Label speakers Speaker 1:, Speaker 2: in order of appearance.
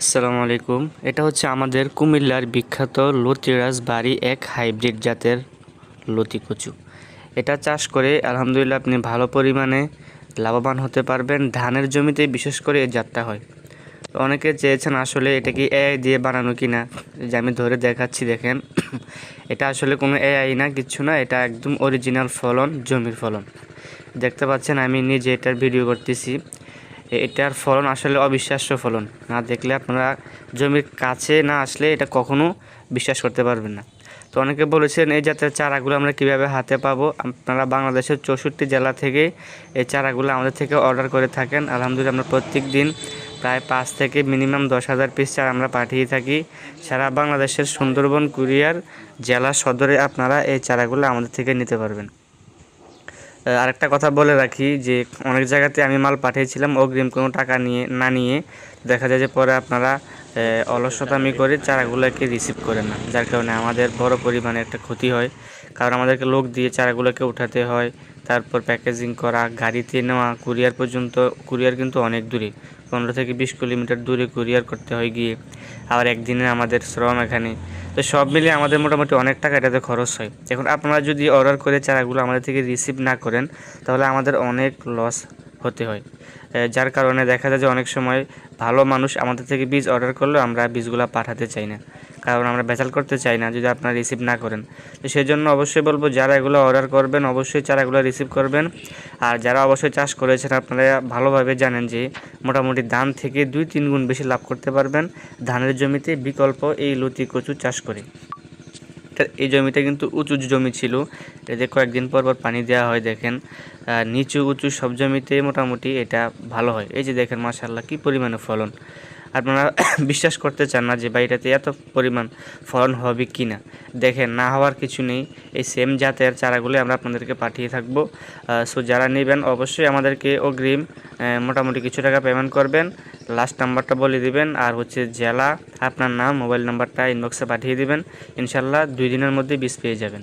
Speaker 1: আসসালামু আলাইকুম। এটা হচ্ছে আমাদের কুমিল্লার বিখ্যাত লতিরাজ বাড়ি এক হাইব্রিড জাতের লতি কচু। এটা চাষ করে আলহামদুলিল্লাহ আপনি ভালো পরিমাণে লাভবান হতে পারবেন। ধানের জমিতে বিশেষ করে এই জাতটা হয়। তো অনেকে চেয়েছেন আসলে এটা কি এআই দিয়ে বানানো কিনা, যে আমি ধরে দেখাচ্ছি দেখেন। এটা আসলে কোনো এআই না, কিচ্ছু না, এটা একদম অরিজিনাল ফলন, জমির ফলন। দেখতে পাচ্ছেন আমি নিজে এটার ভিডিও করতেছি। এটার ফলন আসলে অবিশ্বাস্য ফলন। না দেখলে আপনারা জমির কাছে না আসলে এটা কখনো বিশ্বাস করতে পারবেন না। তো অনেকে বলেছেন এই জাতের চারাগুলো আমরা কিভাবে হাতে পাবো। আপনারা বাংলাদেশের 64 জেলা থেকে এই চারাগুলো আমাদের থেকে অর্ডার করে থাকেন। আলহামদুলিল্লাহ আমরা প্রত্যেক দিন প্রায় 5 থেকে মিনিমাম 10,000 পিস চারা আমরা পাঠিয়ে থাকি। সারা বাংলাদেশের সুন্দরবন কুরিয়ার জেলা সদরে আপনারা এই চারাগুলো আমাদের থেকে নিতে পারবেন। আরেকটা কথা বলে রাখি যে অনেক জায়গাতে আমি মাল পাঠিয়েছিলাম অগ্রিম কোনো টাকা নিয়ে দেখা যায় যে পরে আপনারা অলসতামি করে চারাগুলোকে রিসিভ করেন না, যার কারণে আমাদের বড় পরিমাণে একটা ক্ষতি হয়। কারণ আমাদেরকে লোক দিয়ে চারাগুলোকে উঠাতে হয়, তারপর প্যাকেজিং করা, গাড়িতে নেওয়া, কুরিয়ার পর্যন্ত। কুরিয়ার কিন্তু অনেক দূরে, 15 থেকে 20 কিলোমিটার দূরে কুরিয়ার করতে হয় গিয়ে, আবার একদিনে আমাদের শ্রম এখানে। তো সব মিলিয়ে আমাদের মোটামুটি অনেক টাকা এটাতে খরচ হয়। এখন আপনারা যদি অর্ডার করে চারাগুলো আমাদের থেকে রিসিভ না করেন তাহলে আমাদের অনেক লস হতে হয়। যার কারণে দেখা যায় যে অনেক সময় ভালো মানুষ আমাদের থেকে বীজ অর্ডার করলেও আমরা বীজগুলো পাঠাতে চাই না, কারণ আমরা ভেজাল করতে চাই না যদি আপনারা রিসিভ না করেন। তো সেই জন্য অবশ্যই বলবো যারা এগুলো অর্ডার করবেন অবশ্যই চারাগুলো রিসিভ করবেন। আর যারা অবশ্যই চাষ করেছেন আপনারা ভালোভাবে জানেন যে মোটামুটি ধান থেকে 2-3 গুণ বেশি লাভ করতে পারবেন ধানের জমিতে বিকল্প এই লতি কচু চাষ করে। এই জমিটা কিন্তু উঁচু জমি ছিল, এতে কয়েকদিন পর পর পানি দেওয়া হয়। দেখেন নিচু উঁচু সব জমিতে মোটামুটি এটা ভালো হয়। এই যে দেখেন মাশাআল্লাহ কী পরিমাণে ফলন। আপনারা বিশ্বাস করতে চান না যে এটাতে এত পরিমাণ ফলন হবে কি না। দেখেন না হওয়ার কিছু নেই, এই সেম জাতের চারাগুলো আমরা আপনাদেরকে পাঠিয়ে থাকবো। সো যারা নেবেন অবশ্যই আমাদেরকে অগ্রিম মোটামুটি কিছু টাকা পেমেন্ট করবেন। লাস্ট নাম্বারটা বলে দিবেন, আর হচ্ছে জেলা, আপনার নাম, মোবাইল নাম্বারটা ইনবক্সে পাঠিয়ে দিবেন। ইনশাল্লাহ 2 দিনের মধ্যে বীজ পেয়ে যাবেন।